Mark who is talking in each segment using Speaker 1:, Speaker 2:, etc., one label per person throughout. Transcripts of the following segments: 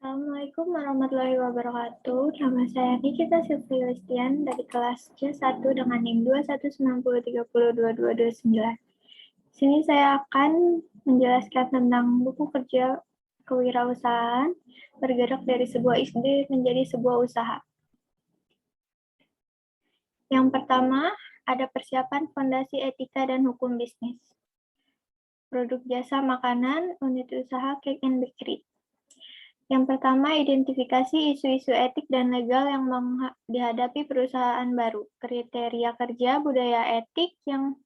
Speaker 1: Assalamualaikum warahmatullahi wabarakatuh. Nama saya Nikita Sylvia Yulistian dari kelas C1 dengan NIM 21903022229. Di sini saya akan menjelaskan tentang buku kerja kewirausahaan bergerak dari sebuah ide menjadi sebuah usaha. Yang pertama, ada persiapan fondasi etika dan hukum bisnis. Produk jasa makanan, unit usaha cake and bakery. Yang pertama, identifikasi isu-isu etik dan legal yang dihadapi perusahaan baru. Kriteria kerja, budaya etik yang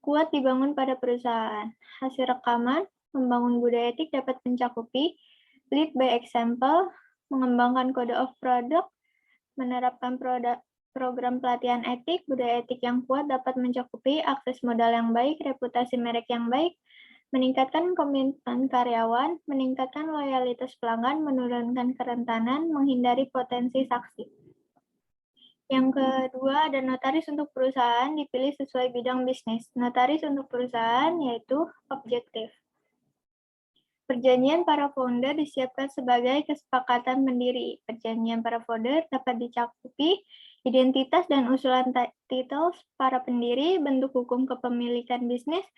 Speaker 1: kuat dibangun pada perusahaan. Hasil rekaman, membangun budaya etik dapat mencakupi lead by example, mengembangkan kode of product, menerapkan program pelatihan etik, budaya etik yang kuat dapat mencakupi akses modal yang baik, reputasi merek yang baik, meningkatkan komitmen karyawan, meningkatkan loyalitas pelanggan, menurunkan kerentanan, menghindari potensi saksi. Yang kedua, ada notaris untuk perusahaan dipilih sesuai bidang bisnis. Notaris untuk perusahaan yaitu objektif. Perjanjian para founder disiapkan sebagai kesepakatan pendiri. Perjanjian para founder dapat dicakupi identitas dan usulan titles para pendiri, bentuk hukum kepemilikan bisnis,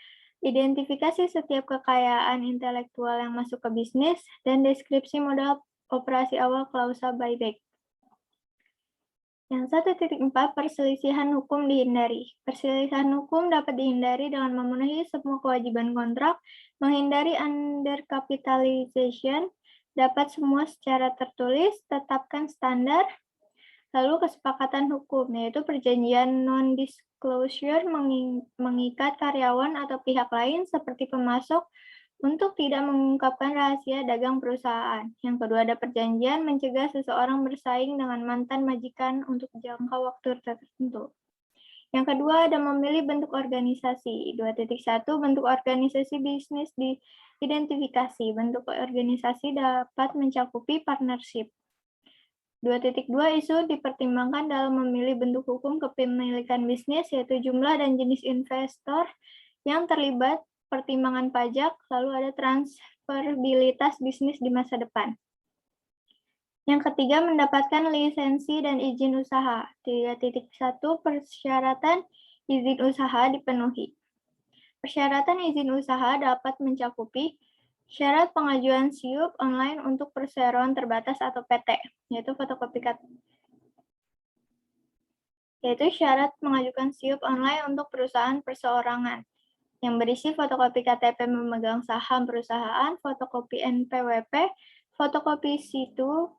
Speaker 1: identifikasi setiap kekayaan intelektual yang masuk ke bisnis, dan deskripsi modal operasi awal klausa buyback. Yang 1.4, perselisihan hukum dihindari. Perselisihan hukum dapat dihindari dengan memenuhi semua kewajiban kontrak, menghindari undercapitalization, dapat semua secara tertulis, tetapkan standar, lalu kesepakatan hukum, yaitu perjanjian non-disclosure mengikat karyawan atau pihak lain seperti pemasok untuk tidak mengungkapkan rahasia dagang perusahaan. Yang kedua, ada perjanjian mencegah seseorang bersaing dengan mantan majikan untuk jangka waktu tertentu. Yang kedua, ada memilih bentuk organisasi. 2.1, bentuk organisasi bisnis diidentifikasi. Bentuk organisasi dapat mencakupi partnership. 2.2, isu dipertimbangkan dalam memilih bentuk hukum kepemilikan bisnis, yaitu jumlah dan jenis investor yang terlibat, pertimbangan pajak, lalu ada transferabilitas bisnis di masa depan. Yang ketiga, mendapatkan lisensi dan izin usaha. 3.1, persyaratan izin usaha dipenuhi. Persyaratan izin usaha dapat mencakupi syarat pengajuan SIUP online untuk perseroan terbatas atau PT, yaitu fotokopi yaitu syarat mengajukan SIUP online untuk perusahaan perseorangan yang berisi fotokopi KTP memegang saham perusahaan, fotokopi NPWP, fotokopi situ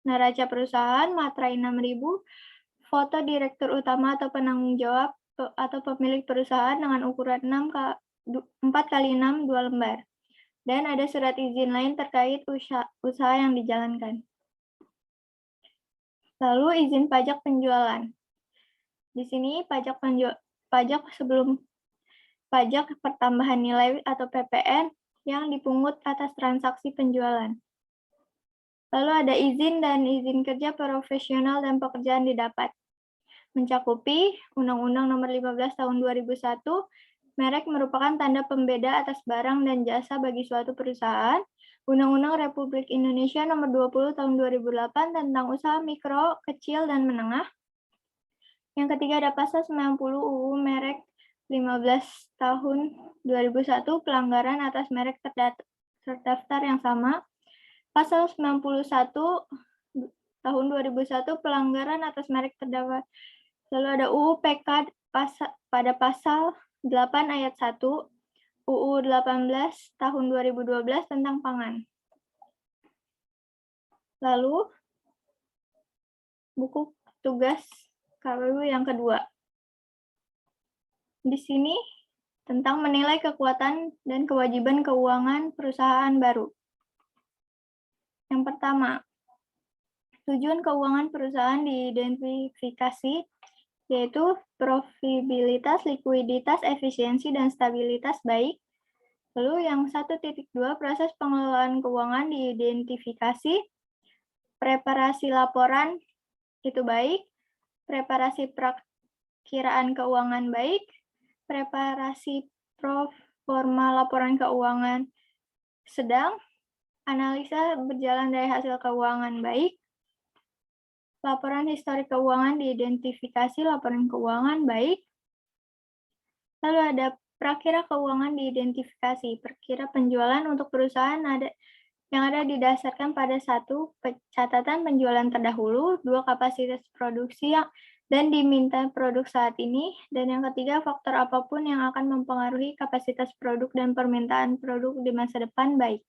Speaker 1: neraca perusahaan, materai 6.000, foto direktur utama atau penanggung jawab atau pemilik perusahaan dengan ukuran 4x6 2 lembar. Dan ada surat izin lain terkait usaha yang dijalankan. Lalu izin pajak penjualan. Di sini pajak sebelum pajak pertambahan nilai atau PPN yang dipungut atas transaksi penjualan. Lalu ada izin dan izin kerja profesional dan pekerjaan didapat. Mencakupi Undang-Undang Nomor 15 Tahun 2001, merek merupakan tanda pembeda atas barang dan jasa bagi suatu perusahaan. Undang-Undang Republik Indonesia Nomor 20 Tahun 2008 tentang usaha mikro, kecil, dan menengah. Yang ketiga ada pasal 90 UU merek 15 tahun 2001 pelanggaran atas merek terdaftar yang sama. Pasal 91 tahun 2001 pelanggaran atas merek terdaftar. Lalu ada UU PK pada pasal 8 ayat 1, UU 18 tahun 2012 tentang pangan. Lalu buku tugas KWU yang kedua. Di sini tentang menilai kekuatan dan kewajiban keuangan perusahaan baru. Yang pertama, tujuan keuangan perusahaan diidentifikasi, yaitu profitabilitas, likuiditas, efisiensi, dan stabilitas baik. Lalu yang 1.2, proses pengelolaan keuangan diidentifikasi, preparasi laporan itu baik, preparasi perakiraan keuangan baik, preparasi pro forma laporan keuangan sedang, Analisa berjalan dari hasil keuangan baik. Laporan historik keuangan diidentifikasi laporan keuangan baik. Lalu ada prakira keuangan diidentifikasi. Perkira penjualan untuk perusahaan yang ada didasarkan pada 1. Catatan penjualan terdahulu, 2. Kapasitas produksi dan diminta produk saat ini, dan yang ketiga, faktor apapun yang akan mempengaruhi kapasitas produk dan permintaan produk di masa depan baik.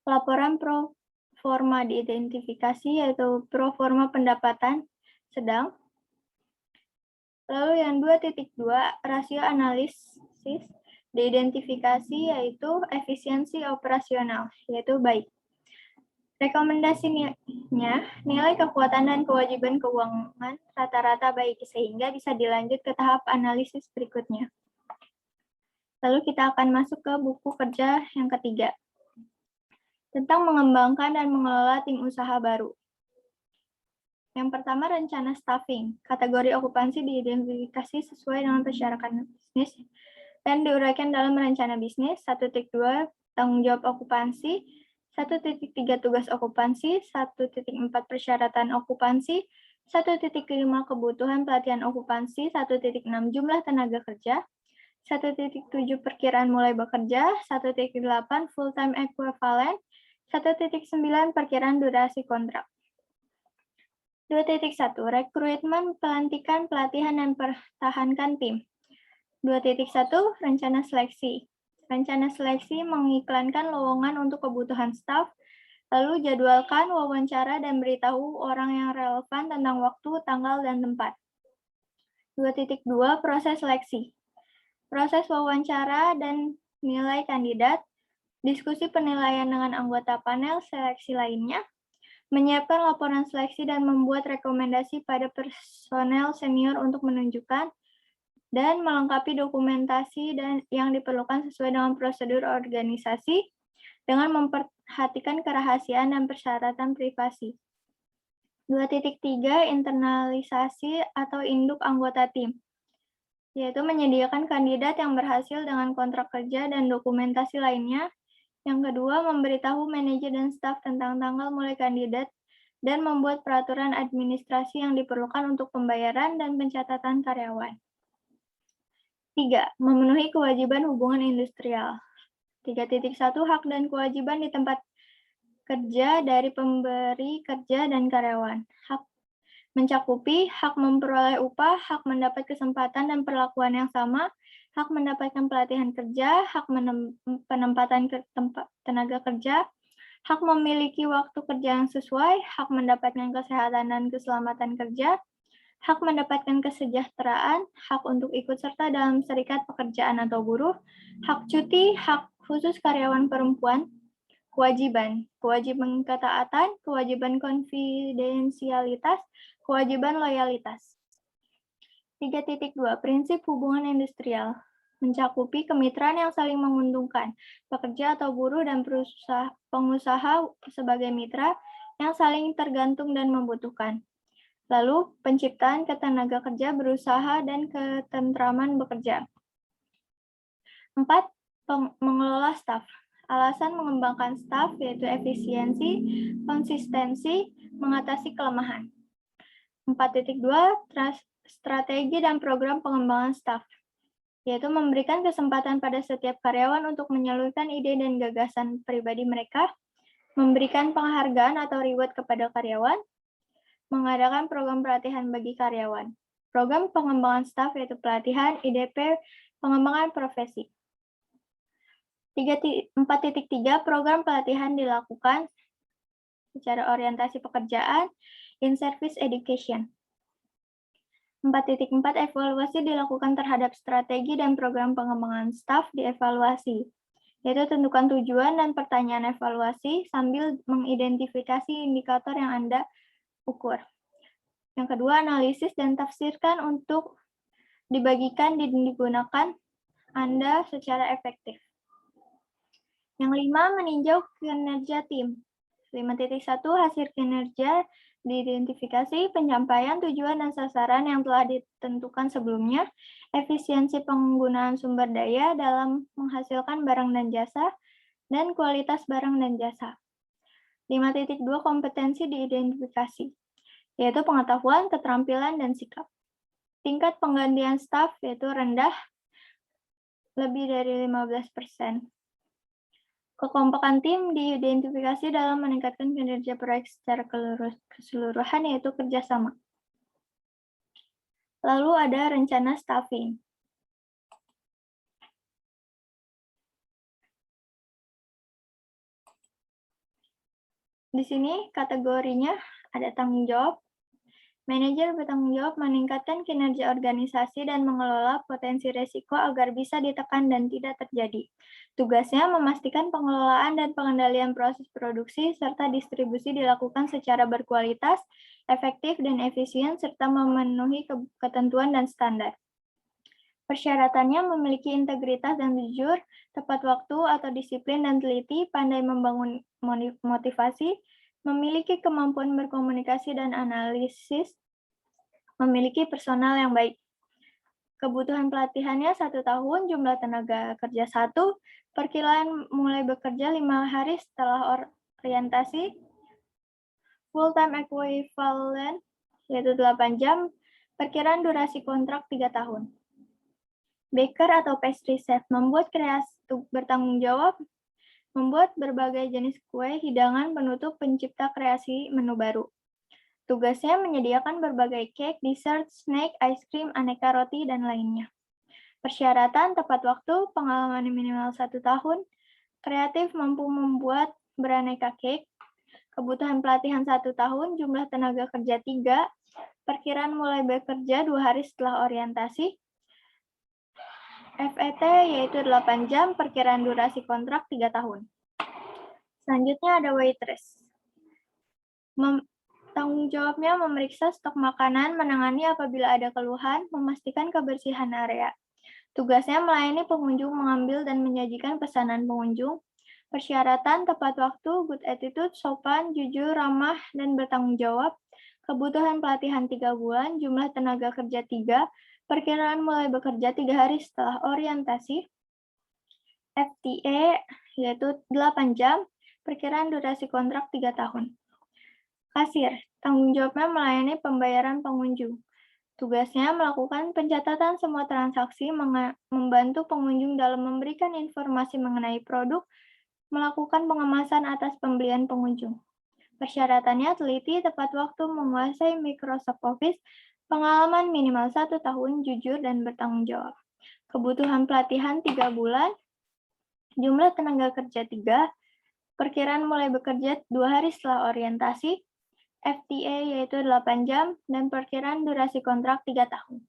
Speaker 1: Laporan pro forma diidentifikasi, yaitu pro forma pendapatan sedang. Lalu yang 2.2, rasio analisis diidentifikasi, yaitu efisiensi operasional, yaitu baik. Rekomendasinya, nilai kekuatan dan kewajiban keuangan rata-rata baik, sehingga bisa dilanjut ke tahap analisis berikutnya. Lalu kita akan masuk ke buku kerja yang ketiga, tentang mengembangkan dan mengelola tim usaha baru. Yang pertama, rencana staffing. Kategori okupansi diidentifikasi sesuai dengan persyaratan bisnis dan diuraikan dalam rencana bisnis. 1.2, tanggung jawab okupansi. 1.3, tugas okupansi. 1.4, persyaratan okupansi. 1.5, kebutuhan pelatihan okupansi. 1.6, jumlah tenaga kerja. 1.7, perkiraan mulai bekerja. 1.8, full-time equivalent. 1.9, perkiraan durasi kontrak. 2.1, rekrutmen, pelantikan, pelatihan, dan pertahankan tim. 2.1, rencana seleksi. Rencana seleksi mengiklankan lowongan untuk kebutuhan staf, lalu jadwalkan wawancara dan beritahu orang yang relevan tentang waktu, tanggal, dan tempat. 2.2, proses seleksi. Proses wawancara dan nilai kandidat, diskusi penilaian dengan anggota panel seleksi lainnya, menyiapkan laporan seleksi dan membuat rekomendasi pada personel senior untuk menunjukkan dan melengkapi dokumentasi yang diperlukan sesuai dengan prosedur organisasi dengan memperhatikan kerahasiaan dan persyaratan privasi. 2.3, internalisasi atau induk anggota tim, yaitu menyediakan kandidat yang berhasil dengan kontrak kerja dan dokumentasi lainnya. Yang kedua, memberitahu manajer dan staf tentang tanggal mulai kandidat dan membuat peraturan administrasi yang diperlukan untuk pembayaran dan pencatatan karyawan. 3. Memenuhi kewajiban hubungan industrial. 3.1, hak dan kewajiban di tempat kerja dari pemberi kerja dan karyawan. Hak mencakupi hak memperoleh upah, hak mendapat kesempatan dan perlakuan yang sama, hak mendapatkan pelatihan kerja, hak penempatan tenaga kerja, hak memiliki waktu kerja yang sesuai, hak mendapatkan kesehatan dan keselamatan kerja, hak mendapatkan kesejahteraan, hak untuk ikut serta dalam serikat pekerjaan atau buruh, hak cuti, hak khusus karyawan perempuan, kewajiban ketaatan, kewajiban konfidensialitas, kewajiban loyalitas. 3.2, prinsip hubungan industrial. Mencakupi kemitraan yang saling menguntungkan, pekerja atau buruh dan pengusaha sebagai mitra yang saling tergantung dan membutuhkan. Lalu, penciptaan ketenaga kerja berusaha dan ketentraman bekerja. 4. Mengelola staf. Alasan mengembangkan staf yaitu efisiensi, konsistensi, mengatasi kelemahan. 4.2, strategi dan program pengembangan staf, yaitu memberikan kesempatan pada setiap karyawan untuk menyalurkan ide dan gagasan pribadi mereka, memberikan penghargaan atau reward kepada karyawan, mengadakan program pelatihan bagi karyawan. Program pengembangan staf yaitu pelatihan, IDP, pengembangan profesi. 4.3, program pelatihan dilakukan secara orientasi pekerjaan, in-service education. 4.4, evaluasi dilakukan terhadap strategi dan program pengembangan staf dievaluasi, yaitu tentukan tujuan dan pertanyaan evaluasi sambil mengidentifikasi indikator yang Anda ukur. Yang kedua, analisis dan tafsirkan untuk dibagikan dan digunakan Anda secara efektif. Yang 5, meninjau kinerja tim. 5.1, hasil kinerja diidentifikasi, penyampaian tujuan dan sasaran yang telah ditentukan sebelumnya, efisiensi penggunaan sumber daya dalam menghasilkan barang dan jasa, dan kualitas barang dan jasa. 5.2 kompetensi diidentifikasi, yaitu pengetahuan, keterampilan, dan sikap. Tingkat penggantian staf yaitu rendah, lebih dari 15%. Kekompakan tim diidentifikasi dalam meningkatkan kinerja proyek secara keseluruhan, yaitu kerjasama. Lalu ada rencana staffing. Di sini kategorinya ada tanggung jawab. Manajer bertanggung jawab meningkatkan kinerja organisasi dan mengelola potensi risiko agar bisa ditekan dan tidak terjadi. Tugasnya memastikan pengelolaan dan pengendalian proses produksi serta distribusi dilakukan secara berkualitas, efektif, dan efisien, serta memenuhi ketentuan dan standar. Persyaratannya memiliki integritas dan jujur, tepat waktu atau disiplin dan teliti, pandai membangun motivasi, memiliki kemampuan berkomunikasi dan analisis, memiliki personal yang baik. Kebutuhan pelatihannya 1 tahun, jumlah tenaga kerja 1, perkiraan mulai bekerja 5 hari setelah orientasi, full-time equivalent, yaitu 8 jam, perkiraan durasi kontrak 3 tahun. Baker atau pastry chef membuat kreasi bertanggung jawab, membuat berbagai jenis kue, hidangan, penutup, pencipta kreasi menu baru. Tugasnya menyediakan berbagai cake, dessert, snack, ice cream, aneka roti, dan lainnya. Persyaratan tepat waktu, pengalaman minimal 1 tahun, kreatif mampu membuat beraneka cake, kebutuhan pelatihan 1 tahun, jumlah tenaga kerja 3, perkiraan mulai bekerja 2 hari setelah orientasi, FET yaitu 8 jam, perkiraan durasi kontrak 3 tahun. Selanjutnya ada waitress. Tanggung jawabnya memeriksa stok makanan, menangani apabila ada keluhan, memastikan kebersihan area. Tugasnya melayani pengunjung, mengambil dan menyajikan pesanan pengunjung. Persyaratan tepat waktu, good attitude, sopan, jujur, ramah, dan bertanggung jawab. Kebutuhan pelatihan 3 bulan, jumlah tenaga kerja 3, perkiraan mulai bekerja 3 hari setelah orientasi. FTA yaitu 8 jam, perkiraan durasi kontrak 3 tahun. Kasir, tanggung jawabnya melayani pembayaran pengunjung. Tugasnya melakukan pencatatan semua transaksi, membantu pengunjung dalam memberikan informasi mengenai produk, melakukan pengemasan atas pembelian pengunjung. Persyaratannya teliti, tepat waktu, menguasai Microsoft Office, pengalaman minimal 1 tahun, jujur, dan bertanggung jawab. Kebutuhan pelatihan 3 bulan, jumlah tenaga kerja 3, perkiraan mulai bekerja 2 hari setelah orientasi, FTA yaitu 8 jam, dan perkiraan durasi kontrak 3 tahun.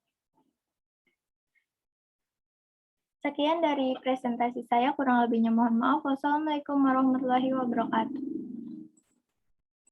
Speaker 1: Sekian dari presentasi saya, kurang lebihnya mohon maaf. Wassalamualaikum warahmatullahi wabarakatuh.